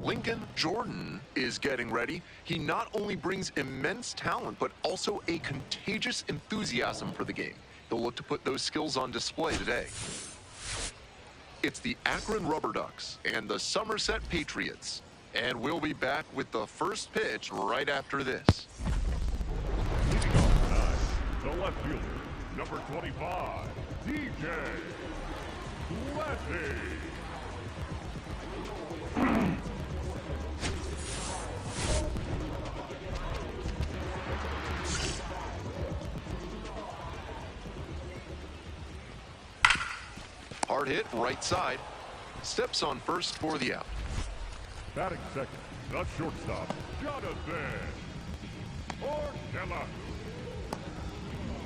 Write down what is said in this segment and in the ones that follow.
Lincoln Jordan is getting ready. He not only brings immense talent, but also a contagious enthusiasm for the game. He'll look to put those skills on display today. It's the Akron Rubber Ducks and the Somerset Patriots. And we'll be back with the first pitch right after this. Leading off tonight, the left fielder, number 25, DJ Letty. Hard hit, right side. Steps on first for the out. Batting second, the shortstop, Jonathan Ornella.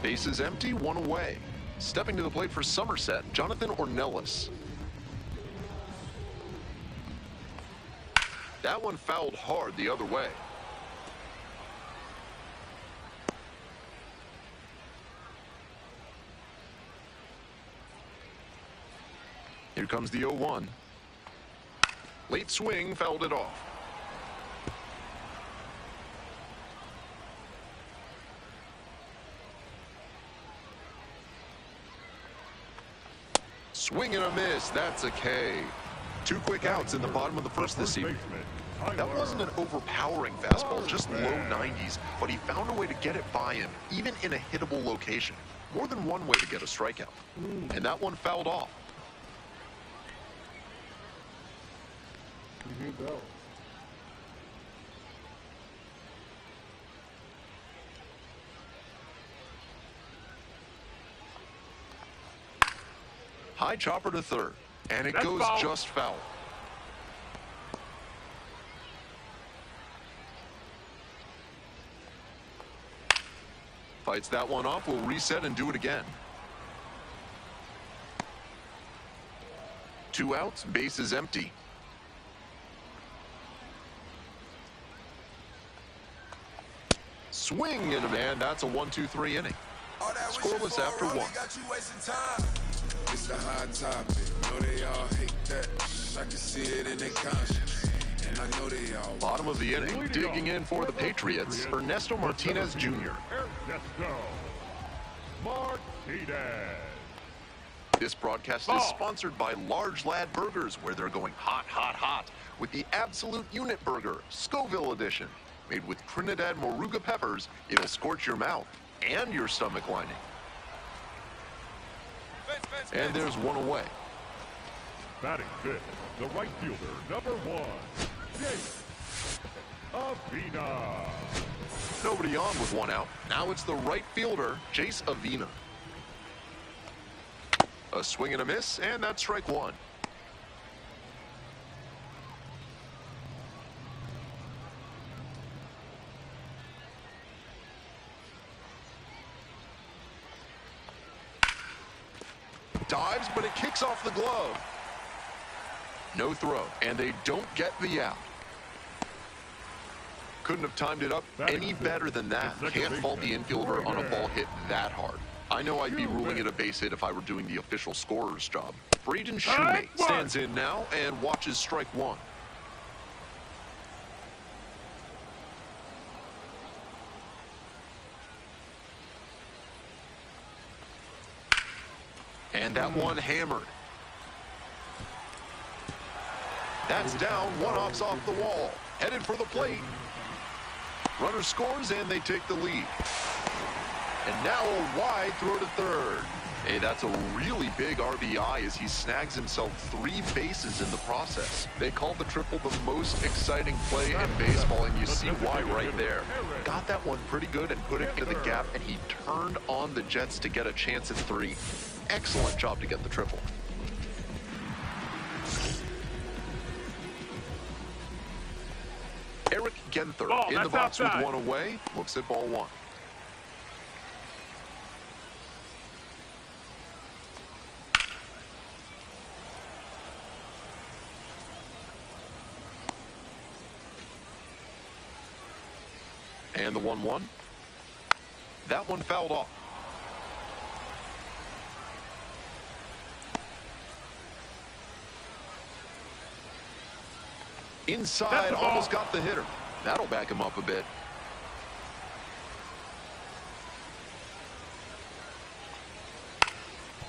Bases empty, one away. Stepping to the plate for Somerset, Jonathan Ornelas. That one fouled hard the other way. Here comes the 0-1. Late swing, fouled it off. Swing and a miss, that's a K. 2 quick outs in the bottom of the first this evening. That wasn't an overpowering fastball, just low 90s, but he found a way to get it by him, even in a hittable location. More than one way to get a strikeout. And that one fouled off. Here you go. High chopper to third, and it goes foul. just foul. Fights that one off, will reset and do it again. 2 outs, base is empty. Swing and a man, that's a 1-2-3 inning. Scoreless after 1. It's a hot topic. Know they all hate that. I can see it in their conscience. And I know they all. Bottom of the inning, digging in for the Patriots, Ernesto Martinez Jr. Ernesto Martinez. This broadcast is sponsored by Large Lad Burgers, where they're going hot, hot, hot with the Absolute Unit Burger, Scoville Edition. Made with Trinidad Moruga peppers, it'll scorch your mouth and your stomach lining. And there's one away. Batting fifth, the right fielder, number 1, Jace Avina. Nobody on with 1 out. Now it's the right fielder, Jace Avina. A swing and a miss, and that's strike 1. Dives, but it kicks off the glove. No throw, and they don't get the out. Couldn't have timed it up any better than that. Can't fault the infielder on a ball hit that hard. I know I'd be ruling it a base hit if I were doing the official scorer's job. Braden Shoemate stands in now and watches strike 1. And that one hammered. That's down, 1 off's off the wall. Headed for the plate. Runner scores and they take the lead. And now a wide throw to third. Hey, that's a really big RBI as he snags himself 3 bases in the process. They call the triple the most exciting play in baseball, and you see why right there. Got that one pretty good and put it into the gap, and he turned on the Jets to get a chance at 3. Excellent job to get the triple. Eric Genther in the box with 1 away. Looks at ball 1. And the 1-1. That one fouled off. Inside, almost got the hitter. That'll back him up a bit.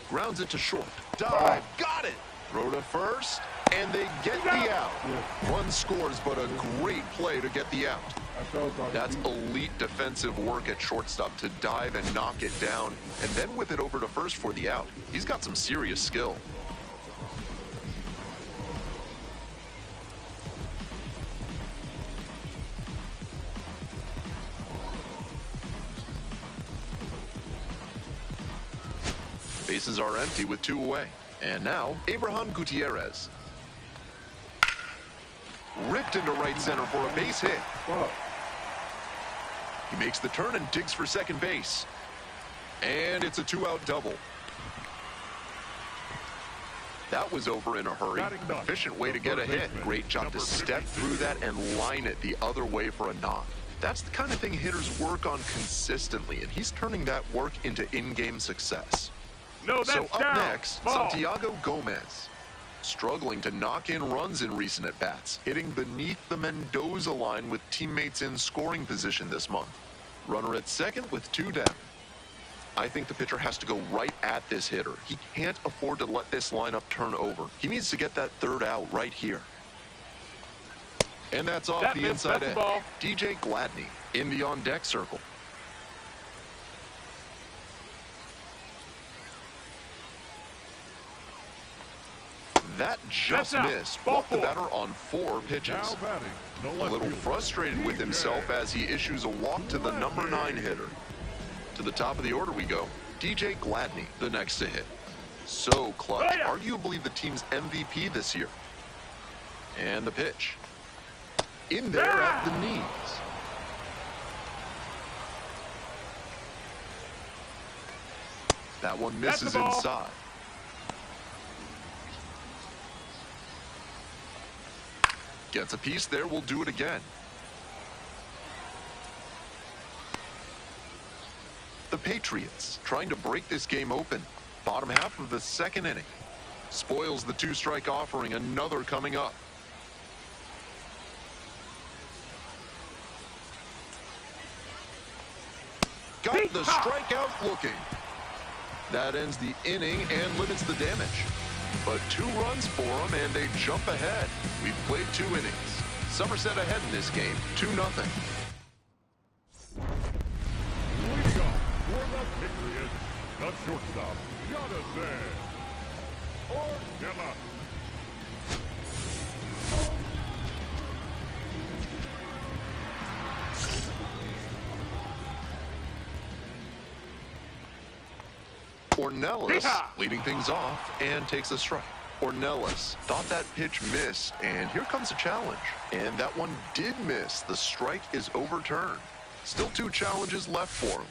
Grounds it to short. Dive. Got it. Throw to first. And they get the out. One scores, but a great play to get the out. That's elite defensive work at shortstop to dive and knock it down, and then whip it over to first for the out. He's got some serious skill. Bases are empty with 2 away. And now, Abraham Gutierrez. Ripped into right center for a base hit. He makes the turn and digs for second base. And it's a 2-out double. That was over in a hurry. Efficient way to get a hit. Great job to step through that and line it the other way for a knock. That's the kind of thing hitters work on consistently, and he's turning that work into in-game success. So up next, Santiago Gomez. Struggling to knock in runs in recent at-bats, hitting beneath the Mendoza line with teammates in scoring position this month. Runner at second with 2 down. I think the pitcher has to go right at this hitter. He can't afford to let this lineup turn over. He needs to get that 3rd out right here. And that's off the inside edge. DJ Gladney in the on-deck circle. That just missed. Walked the batter on 4 pitches. A little frustrated with himself as he issues a walk to the number 9 hitter. To the top of the order we go. DJ Gladney, the next to hit. So clutch. Arguably the team's MVP this year. And the pitch. In there at the knees. That one misses inside. Gets a piece there, we'll do it again. The Patriots trying to break this game open. Bottom half of the 2nd inning. Spoils the 2-strike offering, another coming up. Got the strikeout looking. That ends the inning and limits the damage. But 2 runs for them, and they jump ahead. We've played 2 innings. Somerset ahead in this game, 2-0. Leading off for the Patriots, the shortstop, Jonathan Ornelas. Ornelas leading things off and takes a strike. Ornelas thought that pitch missed, and here comes a challenge. And that one did miss. The strike is overturned. Still 2 challenges left for him.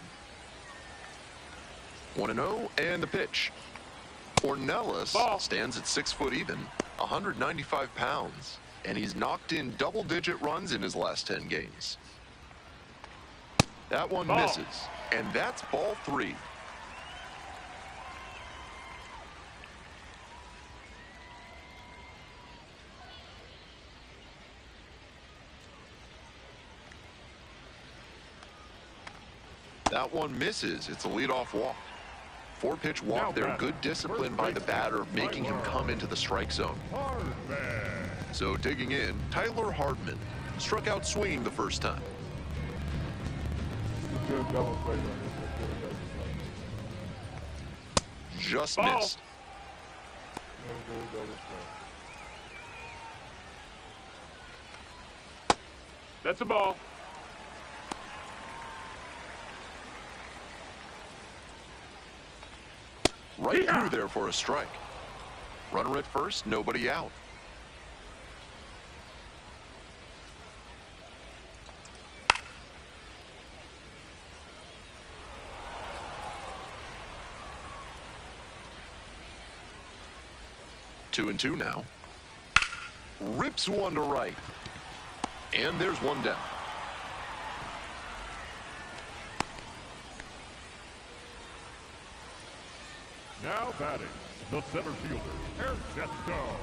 1-0, and the pitch. Ornelas stands at 6 foot even, 195 pounds, and he's knocked in double-digit runs in his last 10 games. That one misses, and that's ball 3. That one misses. It's a leadoff walk. 4-pitch walk there. Good discipline by the batter, making him come into the strike zone. So digging in, Tyler Hardman. Struck out swinging the first time. Just missed. That's a ball. Right through there for a strike. Runner at first, nobody out. Two and two now. Rips one to right. And there's one down. Now batting, the center fielder, Ernesto.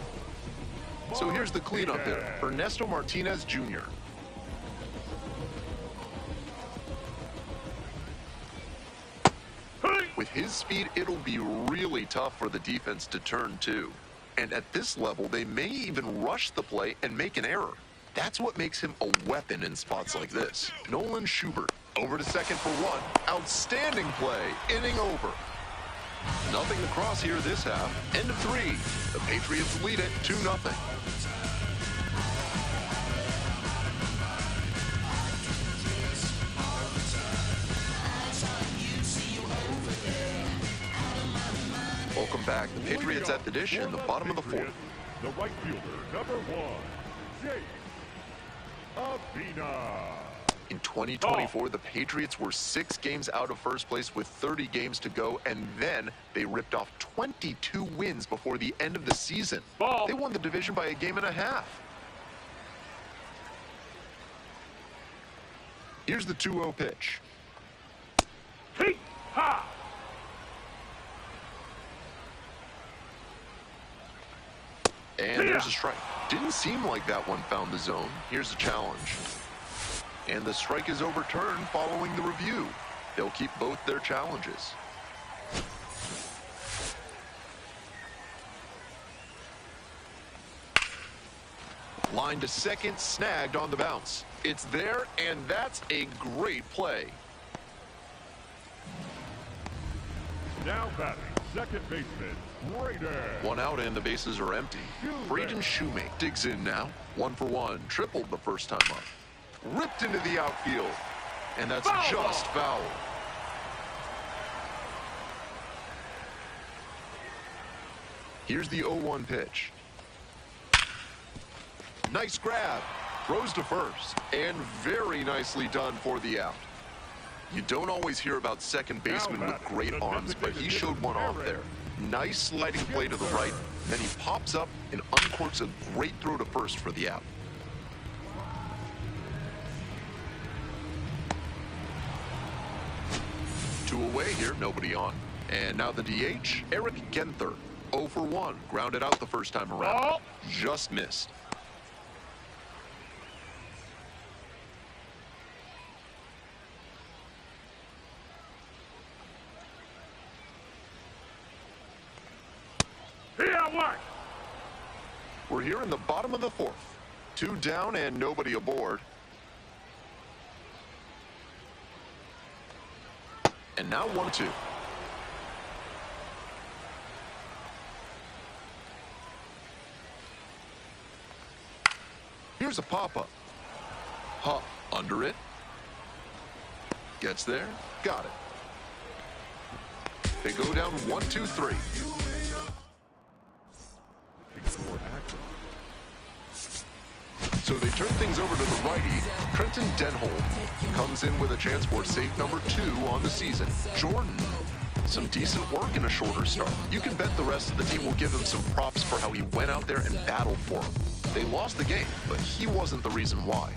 So here's the cleanup hitter, Ernesto Martinez Jr. With his speed, it'll be really tough for the defense to turn to. And at this level, they may even rush the play and make an error. That's what makes him a weapon in spots like this. Nolan Schubert, over to second for one. Outstanding play, inning over. Nothing across here this half. End of three. The Patriots lead it 2-0. Welcome back. The Patriots at the dish in the bottom of the fourth. The right fielder, number 1, Jake Avina. In 2024, the Patriots were 6 games out of first place with 30 games to go, and then they ripped off 22 wins before the end of the season. They won the division by a game and a half. Here's the 2-0 pitch. Hey, ha! And there's a strike. Didn't seem like that one found the zone. Here's the challenge. And the strike is overturned following the review. They'll keep both their challenges. Line to second, snagged on the bounce. It's there, and that's a great play. Now batting, second baseman, Braden. One out and the bases are empty. Braden Shoemake digs in now. 1 for 1, tripled the first time up. Ripped into the outfield, and that's just foul. Here's the 0-1 pitch. Nice grab, throws to first, and very nicely done for the out. You don't always hear about second basemen with great arms, but he showed one off there. Nice sliding play to the right, then he pops up and uncorks a great throw to first for the out. Two away here, nobody on. And now the DH, Eric Genther. 0 for 1, grounded out the first time around. Just missed. We're here in the bottom of the fourth. 2 down and nobody aboard. And now 1-2. Here's a pop-up. Huh, under it. Gets there, got it. They go down 1-2-3. So they turn things over to the righty. Trenton Denholm comes in with a chance for save number 2 on the season. Jordan, some decent work in a shorter start. You can bet the rest of the team will give him some props for how he went out there and battled for him. They lost the game, but he wasn't the reason why.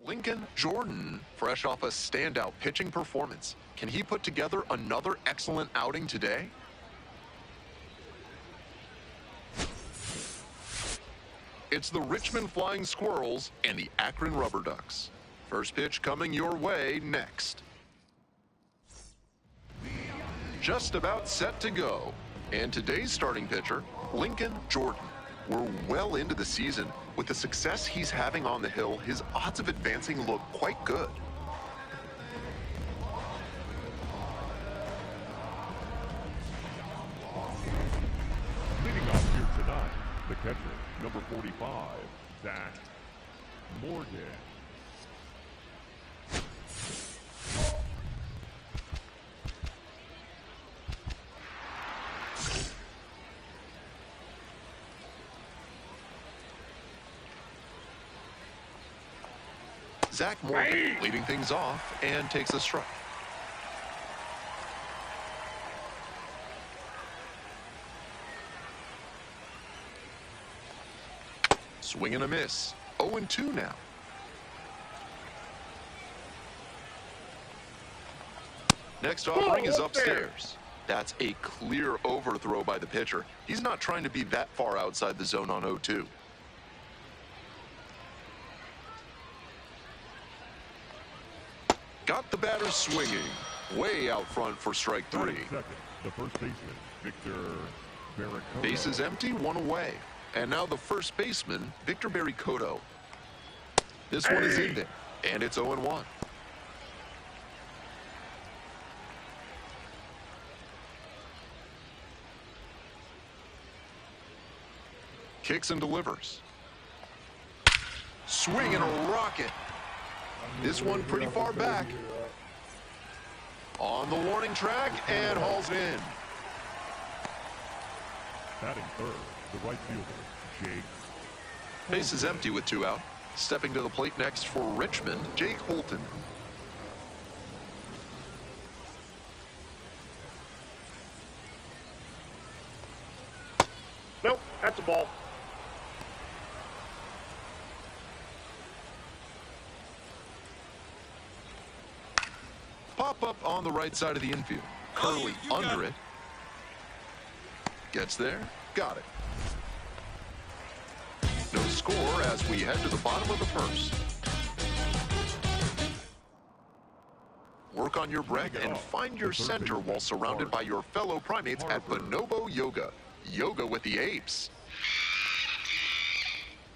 Lincoln Jordan, fresh off a standout pitching performance. Can he put together another excellent outing today? It's the Richmond Flying Squirrels and the Akron Rubber Ducks. First pitch coming your way next. Just about set to go. And today's starting pitcher, Lincoln Jordan. We're well into the season. With the success he's having on the hill, his odds of advancing look quite good. Leading off here tonight, the catcher, number 45, Zach Morgan. Zach Morgan leading things off and takes a strike. Swing and a miss. 0-2 now. Next offering is upstairs. That's a clear overthrow by the pitcher. He's not trying to be that far outside the zone on 0-2. Got the batter swinging. Way out front for strike 3. Second, the first baseman, Victor Barracoto. Base is empty, one away. And now the first baseman, Victor Barracoto. This one is in there, and it's 0-1. Kicks and delivers. Swing and a rocket. This one pretty far back. On the warning track and hauls it in. Batting third, the right fielder, Jake. Base is empty with 2 out. Stepping to the plate next for Richmond, Jake Holton. Nope, that's a ball. Pop up on the right side of the infield. Curly under it. Gets there. Got it. No score as we head to the bottom of the first. Work on your breath and find your center while surrounded by your fellow primates at Bonobo Yoga. Yoga with the apes.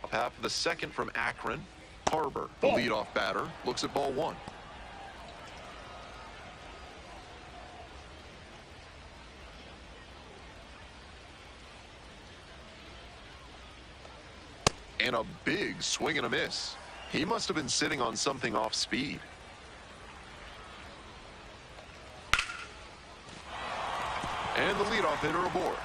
Up half of the second from Akron. Harbor, the leadoff batter, looks at ball 1. And a big swing and a miss. He must have been sitting on something off speed. And the leadoff hitter aboard.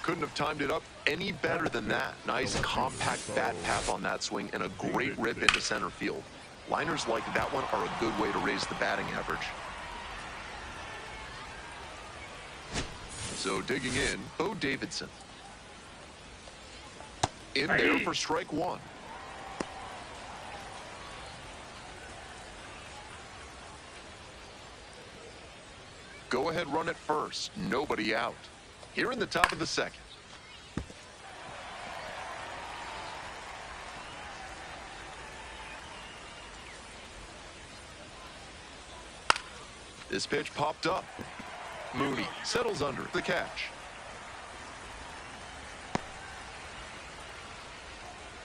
Couldn't have timed it up any better than that. Nice compact bat path on that swing and a great rip into center field. Liners like that one are a good way to raise the batting average. So digging in, Bo Davidson. In there for strike 1. Go ahead, run it first. Nobody out. Here in the top of the second. This pitch popped up. Mooney settles under the catch.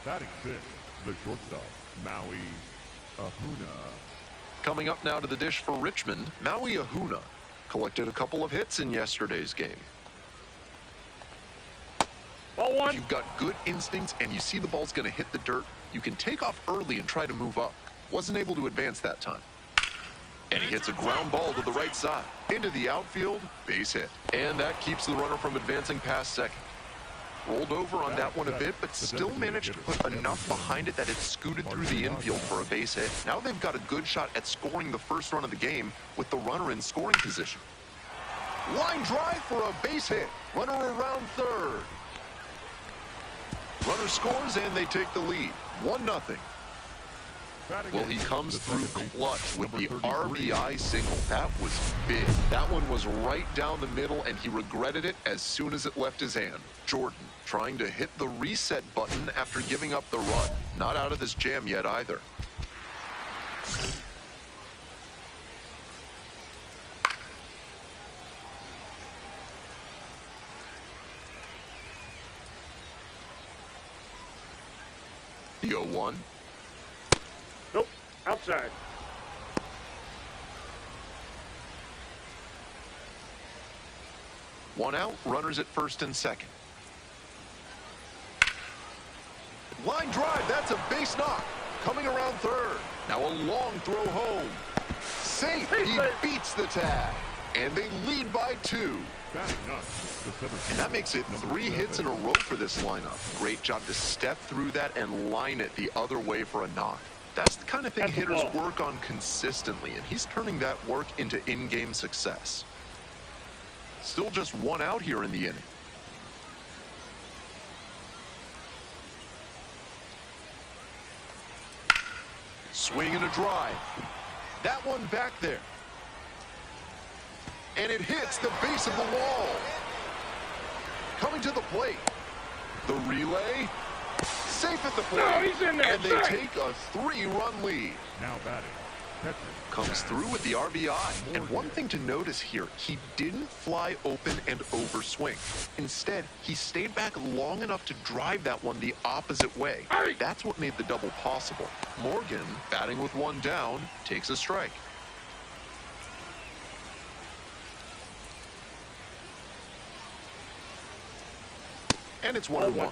Batting fifth, the shortstop, Maui Ahuna. Coming up now to the dish for Richmond, Maui Ahuna collected a couple of hits in yesterday's game. Ball 1. If you've got good instincts and you see the ball's going to hit the dirt, you can take off early and try to move up. Wasn't able to advance that time. And he hits a ground ball to the right side. Into the outfield, base hit. And that keeps the runner from advancing past second. Rolled over on that one a bit, but still managed to put enough behind it that it scooted through the infield for a base hit. Now they've got a good shot at scoring the first run of the game with the runner in scoring position. Line drive for a base hit. Runner around third. Runner scores and they take the lead. 1-0. Well, he comes through clutch with the RBI single. That was big. That one was right down the middle, and he regretted it as soon as it left his hand. Jordan trying to hit the reset button after giving up the run. Not out of this jam yet either. The 0-1. Nope. Outside. One out, runners at first and second. Line drive, that's a base knock. Coming around third. Now a long throw home. Safe, he beats the tag. And they lead by 2. And that makes it 3 hits in a row for this lineup. Great job to step through that and line it the other way for a knock. That's the kind of thing hitters work on consistently, and he's turning that work into in-game success. Still just 1 out here in the inning. Swing and a drive. That one back there. And it hits the base of the wall. Coming to the plate. The relay. Safe at the plate. No, he's in there. And they take a 3-run lead. Now batting. Catcher. Comes through with the RBI. And one thing to notice here, he didn't fly open and overswing. Instead, he stayed back long enough to drive that one the opposite way. That's what made the double possible. Morgan, batting with 1 down, takes a strike. And it's 1-1.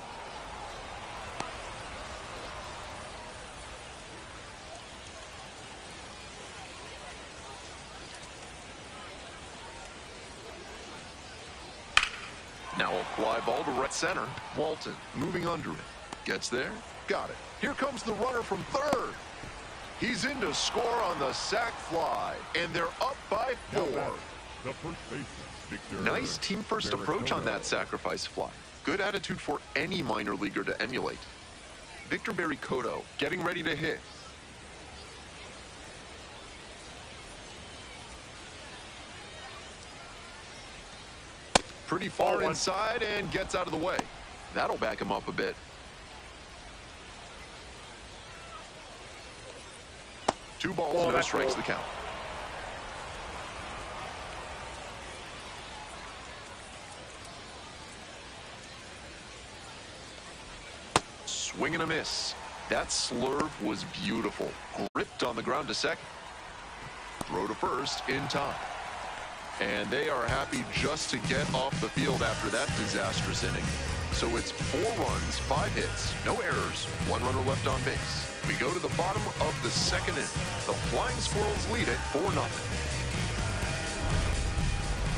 Now a fly ball to right center. Walton moving under it. Gets there. Got it. Here comes the runner from third. He's in to score on the sac fly. And they're up by 4. The first baseman, Victor Nice team-first approach on that sacrifice fly. Good attitude for any minor leaguer to emulate. Victor Barry-Cotto getting ready to hit. Pretty far inside and gets out of the way. That'll back him up a bit. 2 balls, no strikes the count. Swing and a miss. That slurve was beautiful. Gripped on the ground to second. Throw to first in time. And they are happy just to get off the field after that disastrous inning. So it's 4 runs, 5 hits, no errors, 1 runner left on base. We go to the bottom of the second inning. The Flying Squirrels lead it 4-0.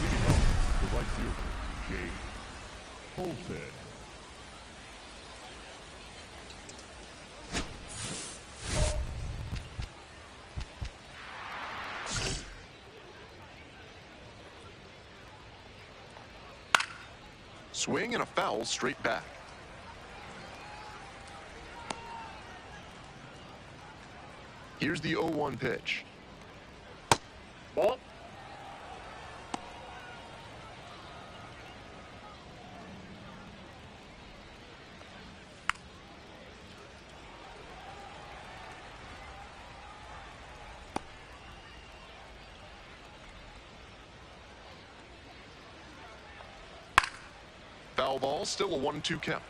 Leading off, the right fielder, Jay Holstead. Swing and a foul straight back. Here's the 0-1 pitch. Ball. Foul ball, still a 1-2 count.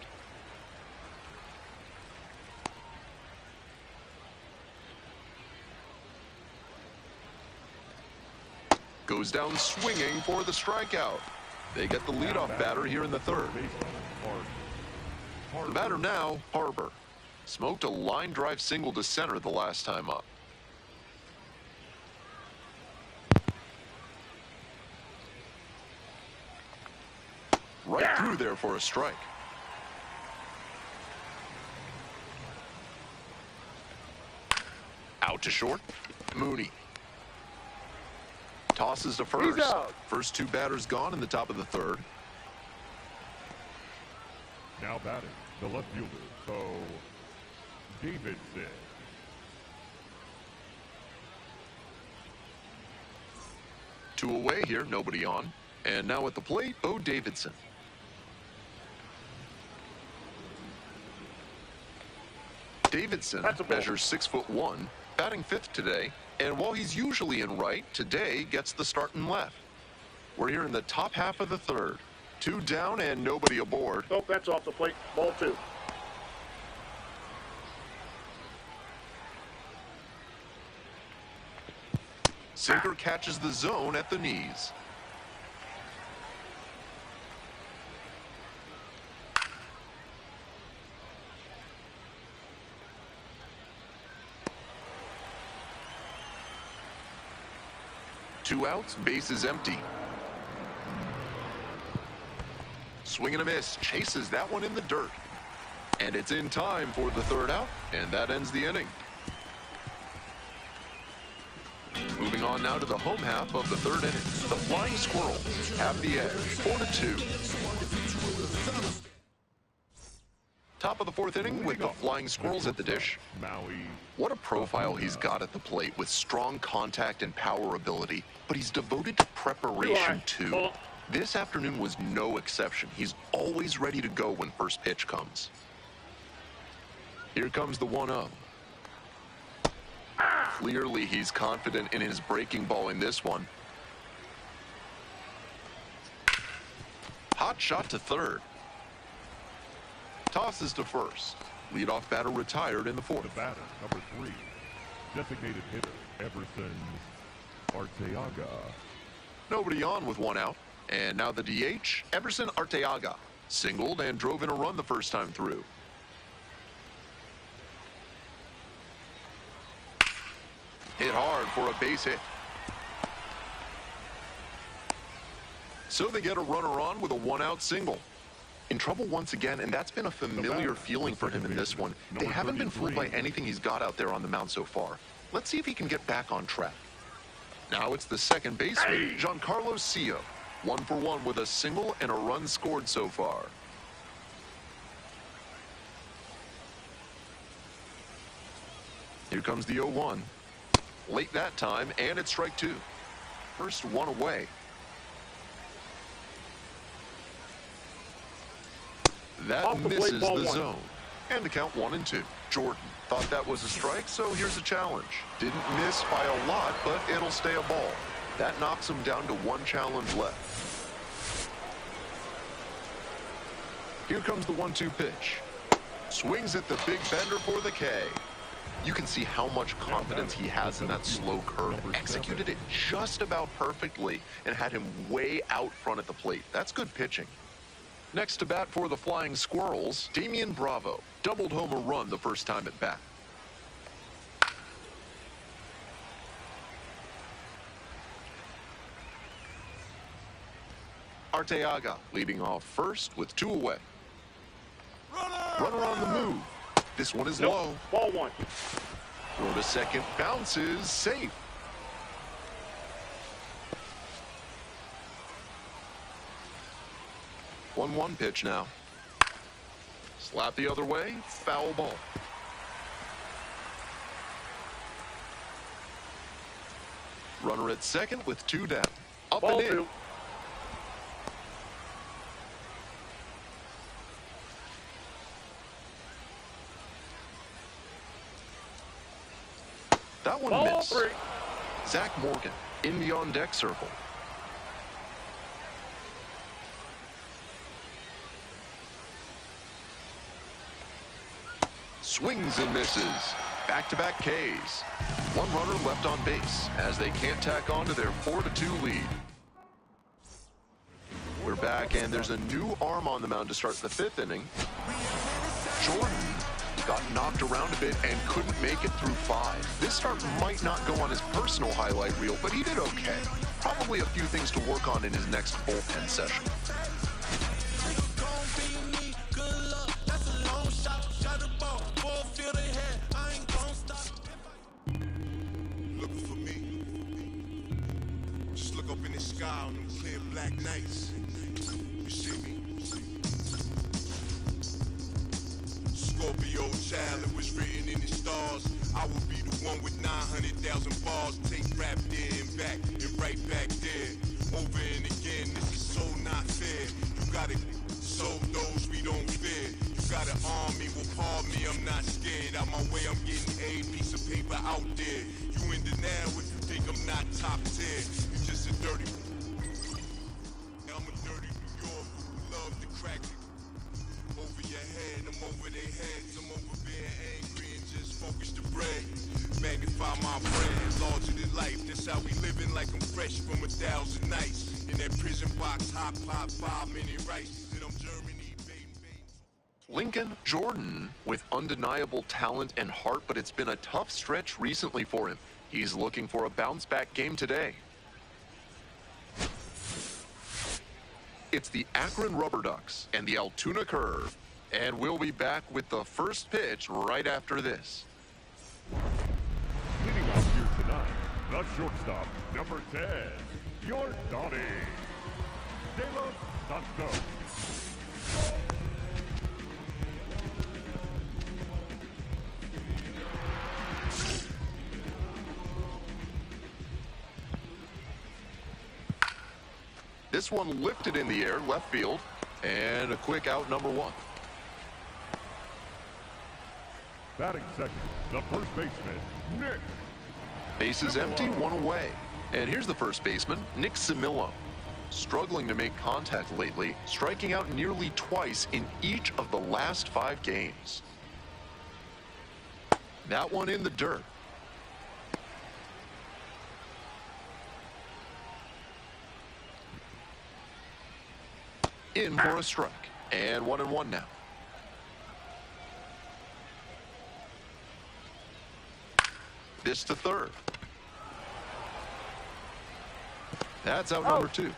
Goes down swinging for the strikeout. They get the leadoff batter here in the third. The batter now, Harbor. Smoked a line drive single to center the last time up. Right through there for a strike. Out to short. Mooney. Tosses to first. He's out. First two batters gone in the top of the third. Now batting, the left fielder, so Davidson. Two away here, nobody on. And now at the plate, Bo Davidson. Davidson That's a ball. measures 6'1", batting fifth today. And while he's usually in right, today gets the start in left. We're here in the top half of the third. Two down and nobody aboard. Oh, that's off the plate. Ball 2. Sinker catches the zone at the knees. Two outs, base is empty. Swing and a miss, chases that one in the dirt. And it's in time for the third out, and that ends the inning. Moving on now to the home half of the third inning. The Flying Squirrels have the edge, 4-2. Top of the fourth inning with the Flying Squirrels at the dish. Maui. What a profile he's got at the plate with strong contact and power ability, but he's devoted to preparation too. This afternoon was no exception. He's always ready to go when first pitch comes. Here comes the 1-0. Clearly, he's confident in his breaking ball in this one. Hot shot to third. Tosses to first. Leadoff batter retired in the The fourth. batter, number 3, designated hitter, Everson Arteaga. Nobody on with one out. And now the DH, Everson Arteaga. Singled and drove in a run the first time through. Hit hard for a base hit. So they get a runner on with a one-out single. In trouble once again, and that's been a familiar feeling for him in this one. They haven't been fooled by anything he's got out there on the mound so far. Let's see if he can get back on track. Now it's the second baseman, Giancarlo Sio. 1 for 1 with a single and a run scored so far. Here comes the 0-1. Late that time, and it's strike 2. First one away. That Off the plate, misses ball the 1. zone. And the count 1-2. Jordan thought that was a strike, so here's a challenge. Didn't miss by a lot, but it'll stay a ball. That knocks him down to one challenge left. Here comes the 1-2 pitch. Swings at the big bender for the K. You can see how much confidence he has in that slow curve. Executed it just about perfectly and had him way out front at the plate. That's good pitching. Next to bat for the Flying Squirrels, Damian Bravo. Doubled home a run the first time at bat. Arteaga leading off first with 2 away. Runner on the move. This one is low. Ball 1. Throw to second, bounces, safe. One pitch now. Slap the other way, foul ball. Runner at second with 2 down. Up Ball and in. 2. That one Ball missed. 3. Zach Morgan in the on-deck circle. Swings and misses. Back-to-back Ks. One runner left on base as they can't tack on to their 4-2 lead. We're back, and there's a new arm on the mound to start the 5th inning. Jordan got knocked around a bit and couldn't make it through 5. This start might not go on his personal highlight reel, but he did okay. Probably a few things to work on in his next bullpen session. sky on them clear black nights. You see me? Scorpio child, it was written in the stars. I will be the one with 900,000 bars. Take rap there and back, and right back there. Over and again, this is so not fair. You gotta sow those we don't fear. You got an army, well pardon me, I'm not scared. Out my way, I'm getting a piece of paper out there. You in denial if you think I'm not top tier. You just a dirty. I'm a dirty New Yorker who love to crack it. Over your head, I'm over their heads. I'm over being angry and just focus the bread. Magnify my brand, larger than life. That's how we living, like I'm fresh from 1,000 nights. In that prison box, hot pot, 5-minute rice. And I'm Germany, baby. Lincoln Jordan with undeniable talent and heart, but it's been a tough stretch recently for him. He's looking for a bounce-back game today. It's the Akron Rubber Ducks and the Altoona Curve. And we'll be back with the first pitch right after this. Leading off here tonight, the shortstop, number 10, Yordani De Los Santos. This one lifted in the air, left field, and a quick out, number 1. Batting second, the first baseman, Nick. Bases empty, 1 away. And here's the first baseman, Nick Simillo. Struggling to make contact lately, striking out nearly twice in each of the last 5 games. That one in the dirt. In for a strike. And 1-1 now. This to third. That's out number 2.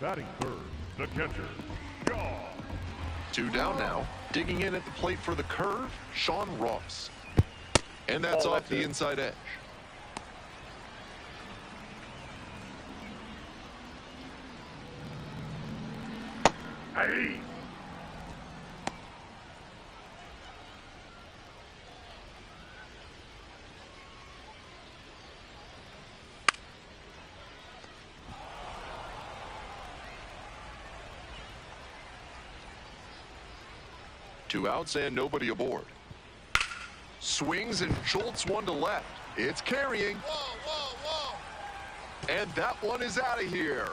Batting third, the catcher, Shaw. 2 down now. Digging in at the plate for the curve, Sean Ross. And that's off the inside edge. Hey! Two outs and nobody aboard. Swings and jolts one to left. It's carrying. Whoa, whoa, whoa! And that one is out of here.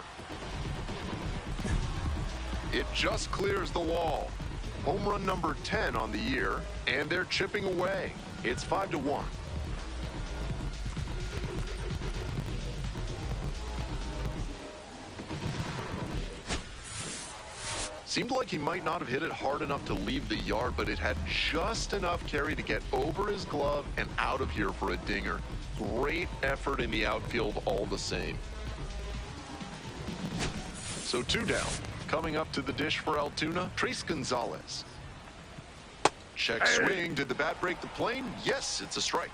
It just clears the wall. Home run number 10 on the year, and they're chipping away. It's 5-1. Seemed like he might not have hit it hard enough to leave the yard, but it had just enough carry to get over his glove and out of here for a dinger. Great effort in the outfield all the same. So 2 down. Coming up to the dish for Altoona, Trace Gonzalez. Check swing. Did the bat break the plane? Yes, it's a strike.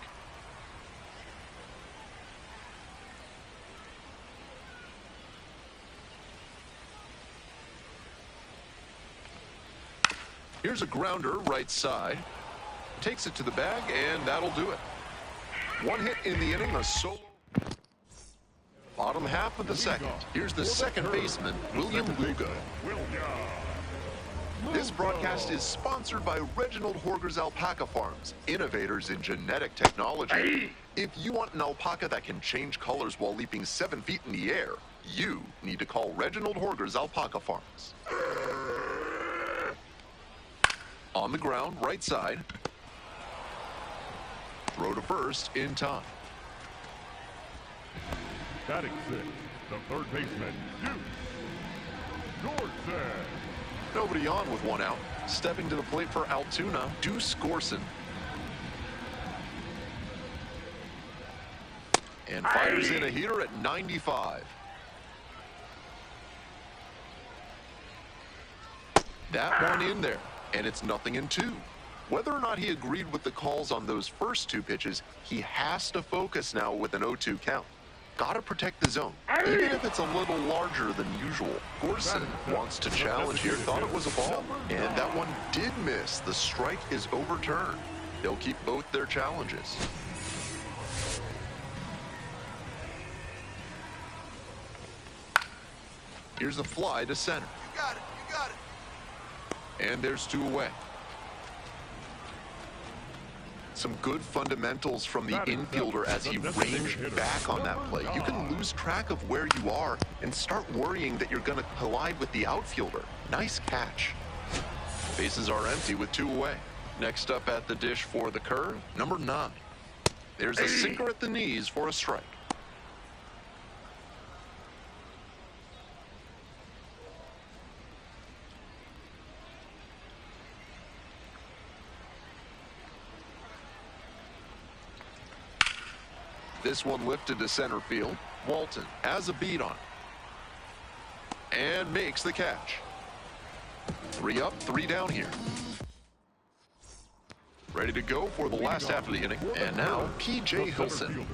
Here's a grounder right side. Takes it to the bag, and that'll do it. 1 hit in the inning, a solo. Bottom half of the second. Here's the second baseman, William Lugo. This broadcast is sponsored by Reginald Horger's Alpaca Farms, innovators in genetic technology. If you want an alpaca that can change colors while leaping 7 feet in the air, you need to call Reginald Horger's Alpaca Farms. On the ground, right side. Throw to first in time. Batting sixth, the third baseman, Duke Gorson. Nobody on with 1 out. Stepping to the plate for Altoona, Deuce Gorson. And fires in a heater at 95. That one in there, and it's 0-2. Whether or not he agreed with the calls on those first 2 pitches, he has to focus now with an 0-2 count. Gotta protect the zone, even if it's a little larger than usual. Gorson wants to challenge here, thought it was a ball, and that one did miss. The strike is overturned. They'll keep both their challenges. Here's a fly to center. You got it. And there's 2 away. Some good fundamentals from the infielder as he ranged back on that play. You can lose track of where you are and start worrying that you're going to collide with the outfielder. Nice catch. Bases are empty with 2 away. Next up at the dish for the curve, number 9. There's a sinker at the knees for a strike. This one lifted to center field. Walton has a beat on it and makes the catch. 3 up, 3 down here. Ready to go for the last half of the inning. And now P.J. Hilson.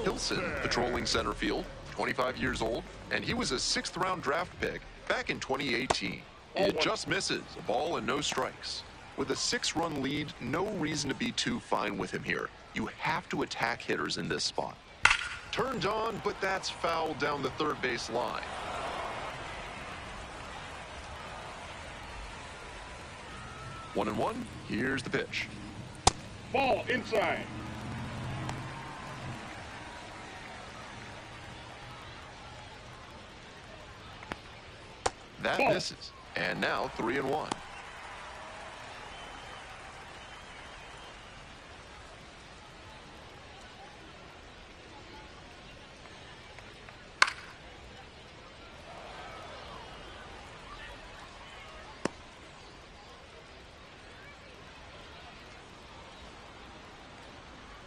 Hilson patrolling center field, 25 years old, and he was a 6th-round draft pick back in 2018. It just misses, a ball and no strikes. With a 6-run lead, no reason to be too fine with him here. You have to attack hitters in this spot. Turned on, but that's fouled down the third base line. One and one. Here's the pitch. Ball inside. That misses. And now 3 and 1.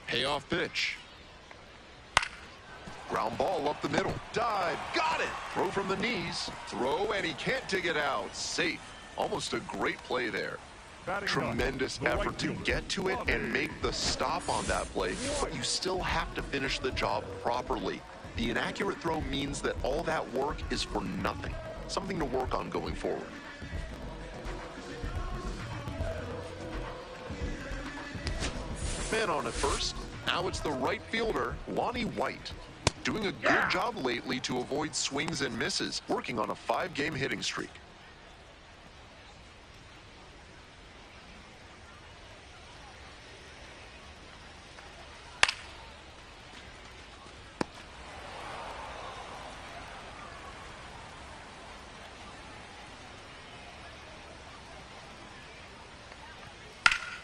Payoff pitch. Ground ball up the middle. Dive. Got it. Throw from the knees. Throw, and he can't dig it out. Safe. Almost a great play there. Tremendous effort to get to it and make the stop on that play, but you still have to finish the job properly. The inaccurate throw means that all that work is for nothing. Something to work on going forward. Man on at first. Now it's the right fielder, Lonnie White. Doing a good job lately to avoid swings and misses, working on a 5-game hitting streak.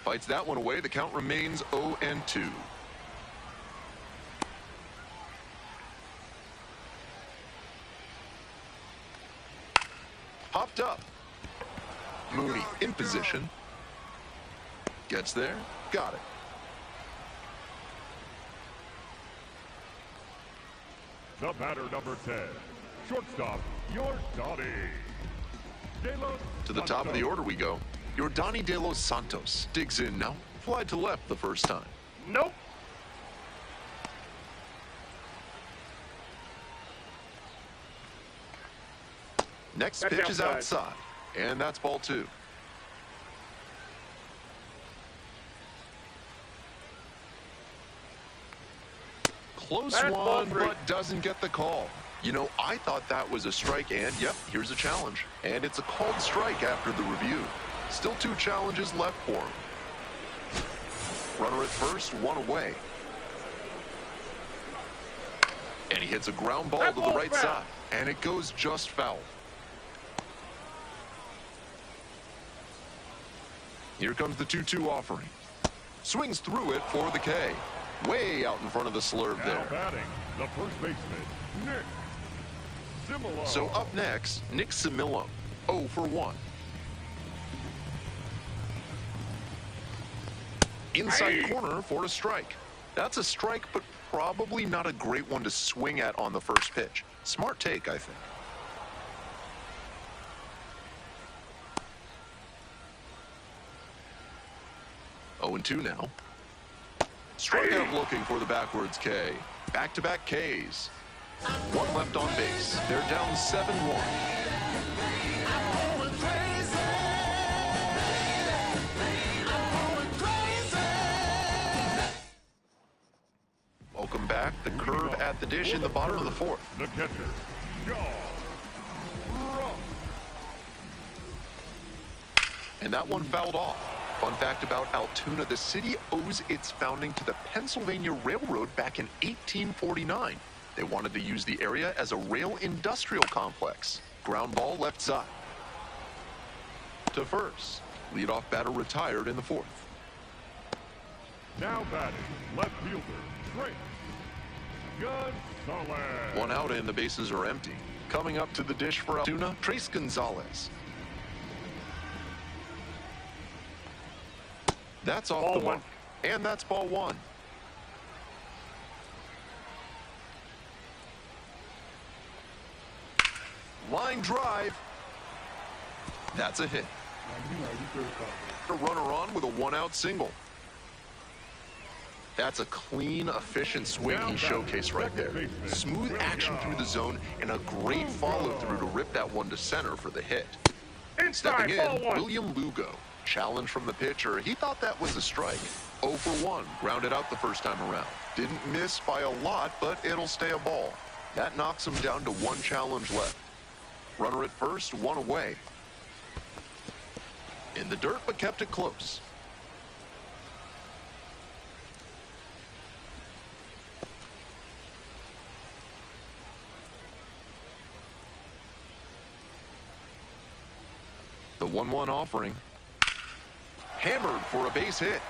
Fights that one away. The count remains 0-2. Popped up. Mooney in position. Gets there. Got it. The batter, number 10. Shortstop, Yordany To the top of the order we go. Yordany De Los Santos digs in now. Flied to left the first time. Nope. Next That's pitch is outside. outside. And that's ball 2. Close That's ball one, 3. but doesn't get the call. You know, I thought that was a strike, and yep, here's a challenge. And it's a called strike after the review. Still 2 challenges left for him. Runner at first, 1 away. And he hits a ground ball to the right side. And it goes just foul. Here comes the 2-2 offering. Swings through it for the K. Way out in front of the slurve Now there. batting, the first baseman, Nick Similo. So up next, Nick Similo. 0 for 1. Inside corner for a strike. That's a strike, but probably not a great one to swing at on the first pitch. Smart take, I think. 0-2 now. Strikeout looking for the backwards K. Back-to-back Ks. One left on base. They're down 7-1. Welcome back. The curve at the dish in the bottom of the fourth. The catcher, Shaw Ross. And that one fouled off. Fun fact about Altoona, the city owes its founding to the Pennsylvania Railroad back in 1849. They wanted to use the area as a rail industrial complex. Ground ball left side. To first. Leadoff batter retired in the fourth. Now batting, left fielder, Trace Gonzalez. One out and the bases are empty. Coming up to the dish for Altoona, Trace Gonzalez. That's off Ball the mark. one. And that's ball one. Line drive. That's a hit. A runner on with a one-out single. That's a clean, efficient swing he showcased right there. Smooth action through the zone and a great follow-through to rip that one to center for the hit. Stepping Inside, ball in, one. William Lugo. Challenge from the pitcher. He thought that was a strike. 0 for 1. Grounded out the first time around. Didn't miss by a lot, but it'll stay a ball. That knocks him down to one challenge left. Runner at first, one away. In the dirt, but kept it close. The 1-1 offering. Hammered for a base hit.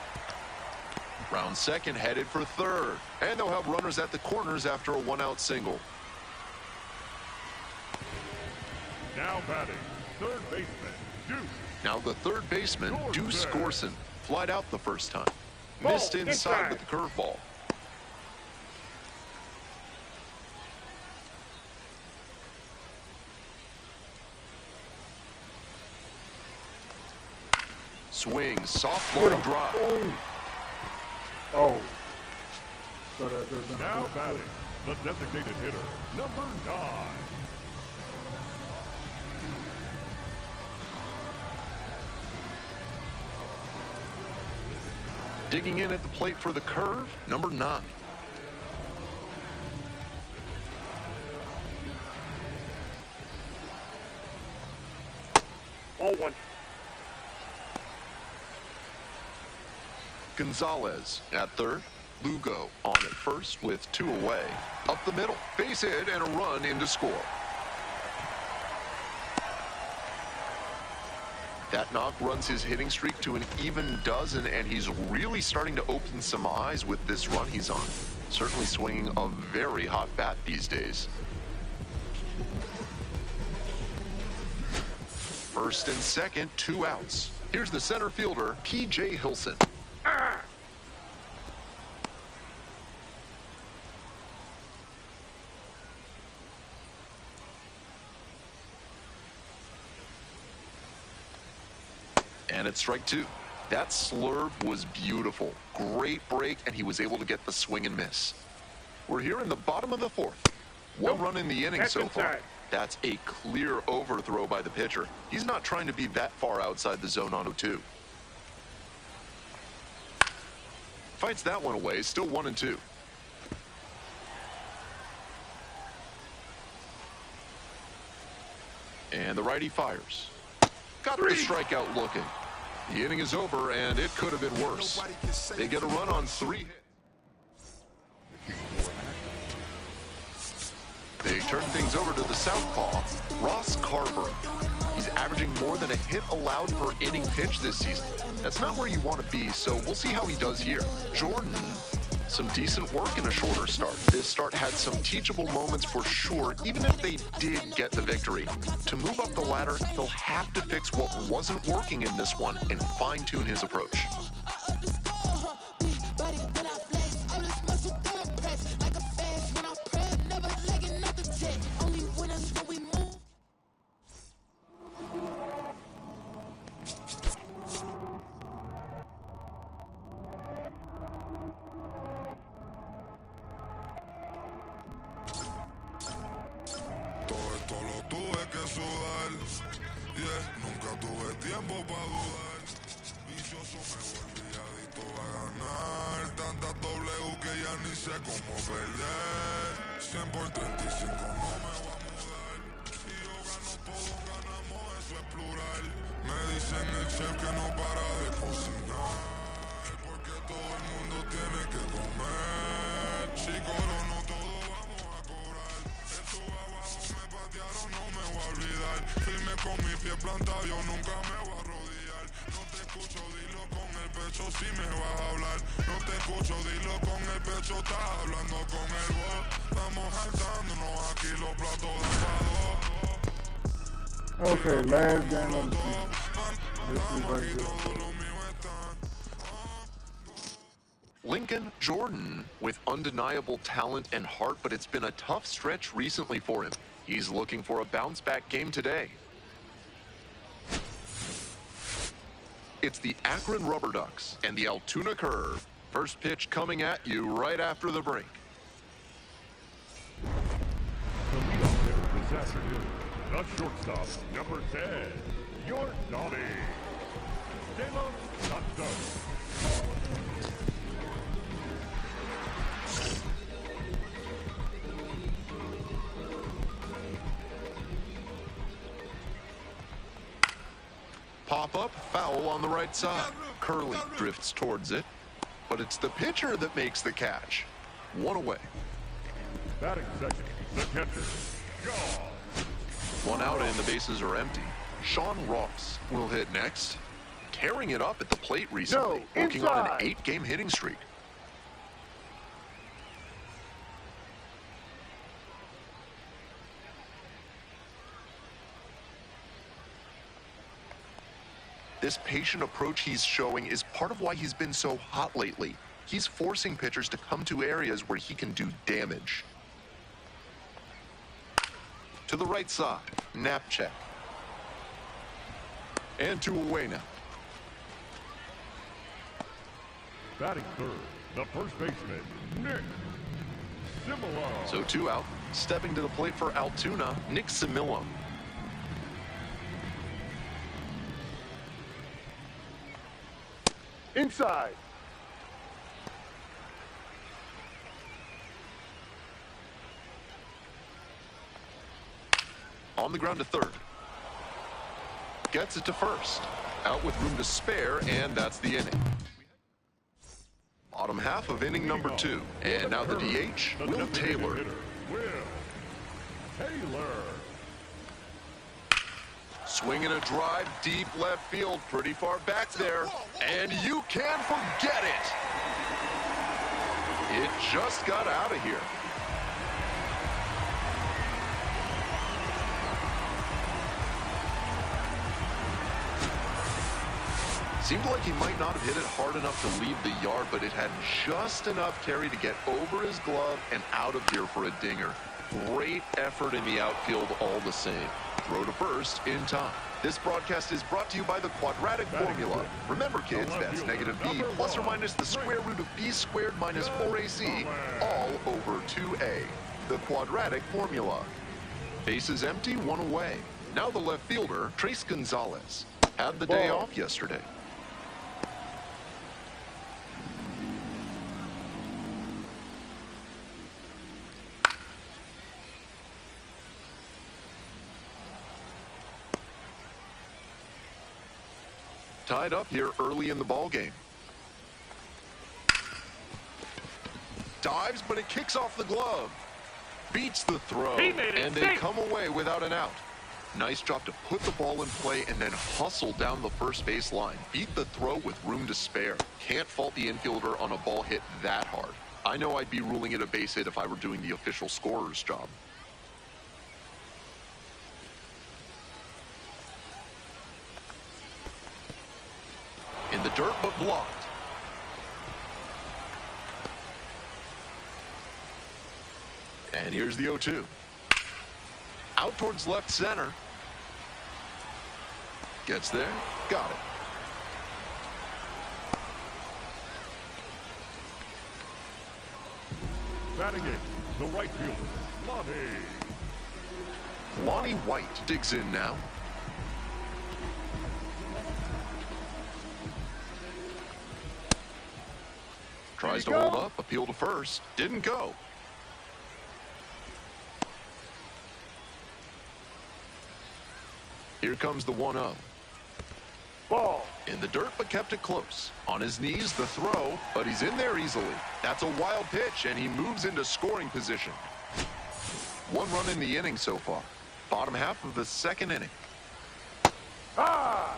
Round second, headed for third. And they'll have runners at the corners after a one-out single. Now batting, third baseman, Deuce. Now the third baseman, Deuce Gorson, flied out the first time. Ball Missed inside inside. with the curveball. Swing, soft line drive. Oh. So there's an Now batting, the designated hitter, number 9. Digging in at the plate for the curve, number 9. Ball one. Gonzalez at third. Lugo on at first with 2 away. Up the middle, base hit and a run in to score. That knock runs his hitting streak to an even dozen, and he's really starting to open some eyes with this run he's on. Certainly swinging a very hot bat these days. First and second, 2 outs. Here's the center fielder, P.J. Hilson. And it's strike 2. That slurve was beautiful. Great break, and he was able to get the swing and miss. We're here in the bottom of the fourth. One run in the inning That's so far. inside. That's a clear overthrow by the pitcher. He's not trying to be that far outside the zone on 0-2. Fights that one away, still 1-2. And the righty fires. Got the strikeout looking. The inning is over, and it could have been worse. They get a run on 3 hits. They turn things over to the southpaw, Ross Carver. He's averaging more than a hit allowed per inning pitch this season. That's not where you want to be, so we'll see how he does here. Jordan, some decent work in a shorter start. This start had some teachable moments for sure, even if they did get the victory. To move up the ladder, he'll have to fix what wasn't working in this one and fine-tune his approach. cómo perder. 100 por 35 no me voy a mudar. Si yo gano todo, ganamos, eso es plural. Me dicen el chef que no para de cocinar, porque todo el mundo tiene que comer. Si corono todo, vamos a cobrar. Esto abajo me patearon, no me voy a olvidar. Firme con mi pie plantado, yo nunca me voy a arrodillar. No te escucho, dilo con el pecho si me vas a hablar. No te escucho, dilo con el pecho, estás hablando con el voz. Estamos saltándonos aquí los platos de pado. Okay, last game of the season. This is right here. Lincoln Jordan with undeniable talent and heart, but it's been a tough stretch recently for him. He's looking for a bounce-back game today. It's the Akron Rubber Ducks and the Altoona Curve. First pitch coming at you right after the break. The leadoff hitter this afternoon, the shortstop, number 10, your Donnie. De Los Santos. Pop-up, foul on the right side. Curley drifts towards it, but it's the pitcher that makes the catch. One away. Batting second, the catcher, Shaw. One out and the bases are empty. Sean Ross will hit next. Tearing it up at the plate recently, working on an 8-game hitting streak. This patient approach he's showing is part of why he's been so hot lately. He's forcing pitchers to come to areas where he can do damage. To the right side, nap check. And 2 away now. Batting third, the first baseman, Nick Simillo. So 2 out. Stepping to the plate for Altoona, Nick Simillo. Inside. On the ground to third. Gets it to first. Out with room to spare, and that's the inning. Bottom half of inning number 2. And now the DH, Will Taylor. Will Taylor. Swinging a drive deep left field, pretty far back there. And you can forget it. It just got out of here. Seemed like he might not have hit it hard enough to leave the yard, but it had just enough carry to get over his glove and out of here for a dinger. Great effort in the outfield all the same. Throw to first in time. This broadcast is brought to you by the quadratic formula. Remember, kids, that's negative b plus or minus the square root of b squared minus 4ac, all over 2a. The quadratic formula. Bases empty, 1 away. Now the left fielder, Trace Gonzalez, had the day off yesterday. Tied up here early in the ball game. Dives, but it kicks off the glove. Beats the throw, and they come away without an out. Nice job to put the ball in play and then hustle down the first base line. Beat the throw with room to spare. Can't fault the infielder on a ball hit that hard. I know I'd be ruling it a base hit if I were doing the official scorer's job. In the dirt, but blocked. And here's the 0-2. Out towards left center. Gets there. Got it. Batting it, the right fielder, Lonnie White digs in now. Tries to hold up, appeal to first. Didn't go. Here comes the 1-0. Ball. In the dirt, but kept it close. On his knees, the throw, but he's in there easily. That's a wild pitch, and he moves into scoring position. 1 run in the inning so far. Bottom half of the 2nd inning. Ah!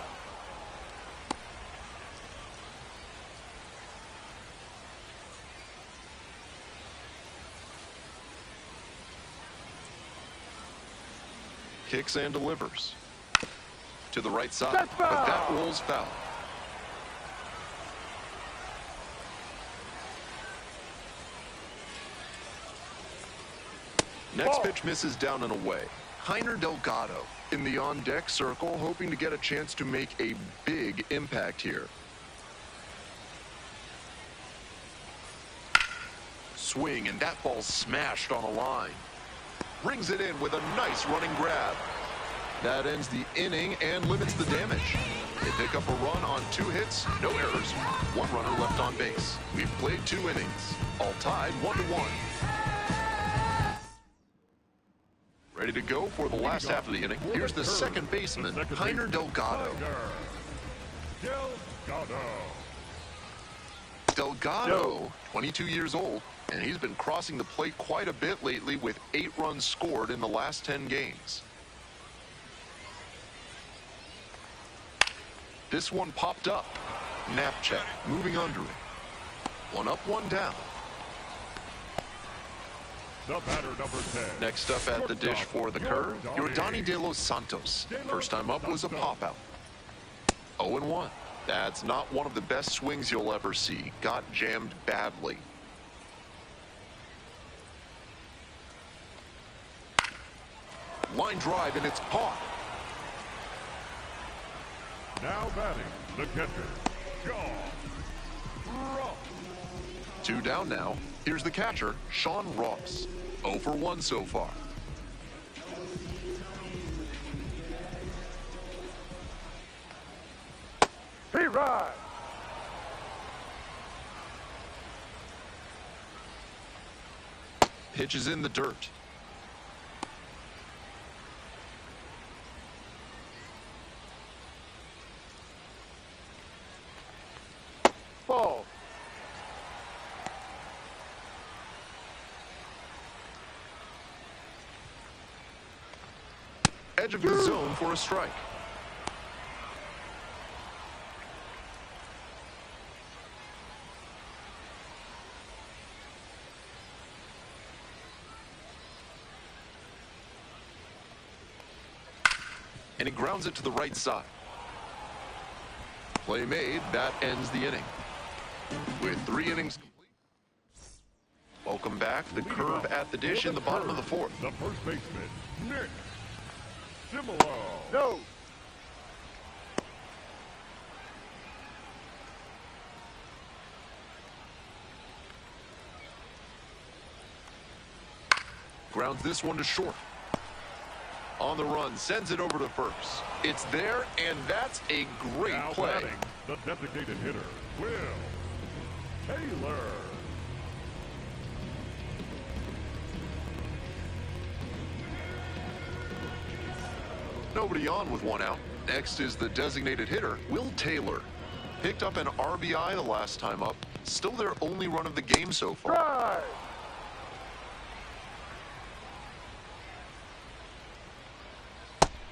Kicks and delivers. To the right side, but that rolls foul. Next pitch misses down and away. Heiner Delgado in the on-deck circle, hoping to get a chance to make a big impact here. Swing, and that ball's smashed on a line. Brings it in with a nice running grab. That ends the inning and limits the damage. They pick up a run on 2 hits, no errors, 1 runner left on base. We've played 2 innings, all tied 1-1. Ready to go for the last half of the inning. Here's the second baseman, Heiner Delgado. Delgado, 22 years old, and he's been crossing the plate quite a bit lately with 8 runs scored in the last 10 games. This one popped up. Nap check, moving under it. 1 up, 1 down. The batter, number 10. Next up at the dish for the curve, Yordany De Los Santos. First time up was a pop-out. 0-1. That's not one of the best swings you'll ever see. Got jammed badly. Line drive, and it's caught. Now batting, the catcher, Sean Ross. 2 down now. Here's the catcher, Sean Ross. 0 for 1 so far. He rides. Pitch is in the dirt. Ball. Edge of the zone for a strike. And he grounds it to the right side. Play made, that ends the inning. With 3 innings complete. Welcome back. The curve at the dish in the bottom of the 4th. The first baseman, Nick Simolo. No. Grounds this one to short. On the run, sends it over to first. It's there, and that's a great Now play. batting, the designated hitter, Will Taylor. Nobody on with 1 out. Next is the designated hitter, Will Taylor. Picked up an RBI the last time up. Still their only run of the game so far. Drive.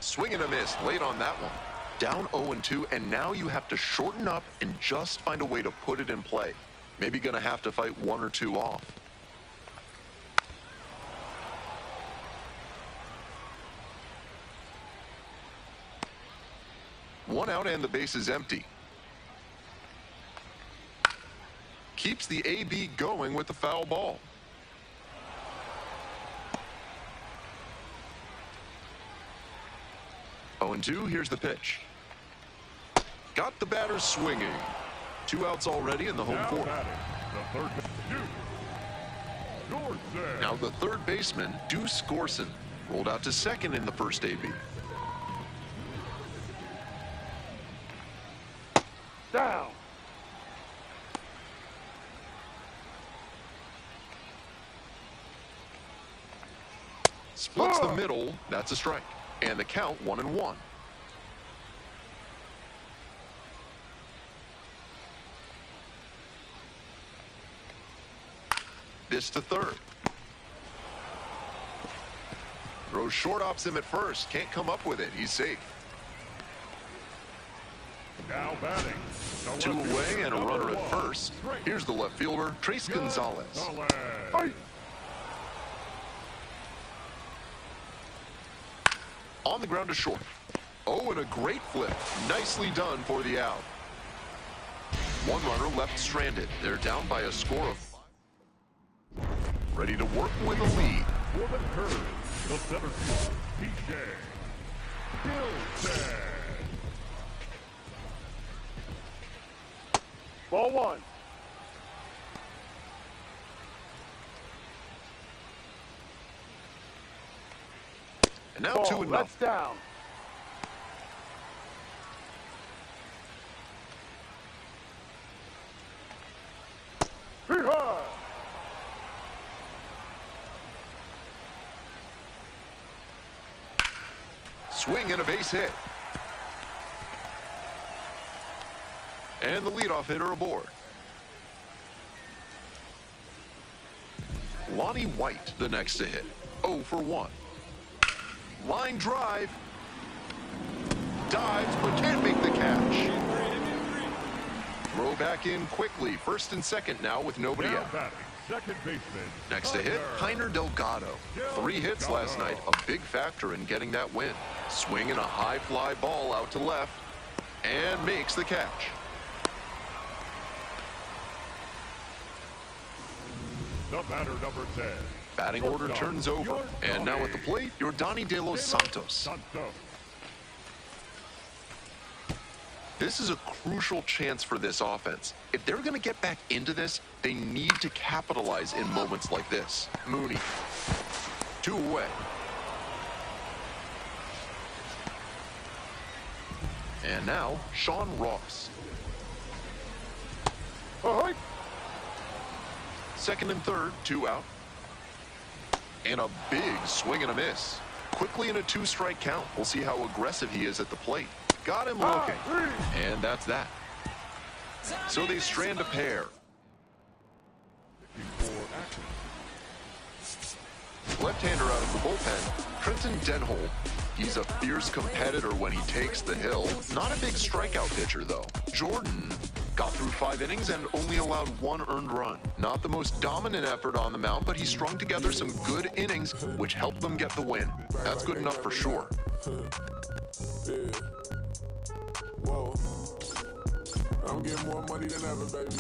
Swing and a miss late on that one. Down 0-2, and now you have to shorten up and just find a way to put it in play. Maybe gonna have to fight 1 or 2 off. One out and the base is empty. Keeps the AB going with the foul ball. Oh, and 2, here's the pitch. Got the batter swinging. 2 outs already in the home Now 4th. batting, the third baseman, Gorson. Now the third baseman, Deuce Gorson, rolled out to 2nd in the first AB. Down. Splits the middle. That's a strike. And the count 1-1. This to third. Throws short ops him at first. Can't come up with it. He's safe. Now batting. The Two left away fielder, and a number runner at one. first. Here's the left fielder, Trace Gonzalez. Gonzalez. On the ground to short. Oh, and a great flip. Nicely done for the out. One runner left stranded. They're down by a score of 5. Ready to work with a lead. For the curve, the center fielder, PJ Gilson. Ball 1. And now Ball. 2-0. That's down. Hee-haw! Swing and a base hit. And the leadoff hitter aboard. Lonnie White, the next to hit. 0 for 1. Line drive. Dives, but can't make the catch. Throw back in quickly. First and second now with nobody Now out. batting, second baseman. Next to hit, Heiner Delgado. 3 hits last night, a big factor in getting that win. Swinging a high fly ball out to left, and makes the catch. The batter, number 10. Batting order turns over, and now at the plate, Yordany De Los Santos. This is a crucial chance for this offense. If they're going to get back into this, they need to capitalize in moments like this. Mooney. 2 away. And now, Sean Ross. Ahoy! Second and third, 2 out. And a big swing and a miss. Quickly in a 2-strike count. We'll see how aggressive he is at the plate. Got him looking. And that's that. So they strand a pair. Left-hander out of the bullpen, Trenton Denholm. He's a fierce competitor when he takes the hill. Not a big strikeout pitcher, though. Jordan got through 5 innings and only allowed 1 earned run. Not the most dominant effort on the mound, but he strung together some good innings, which helped them get the win. That's good enough for sure. Whoa. I'm getting more money than ever, baby.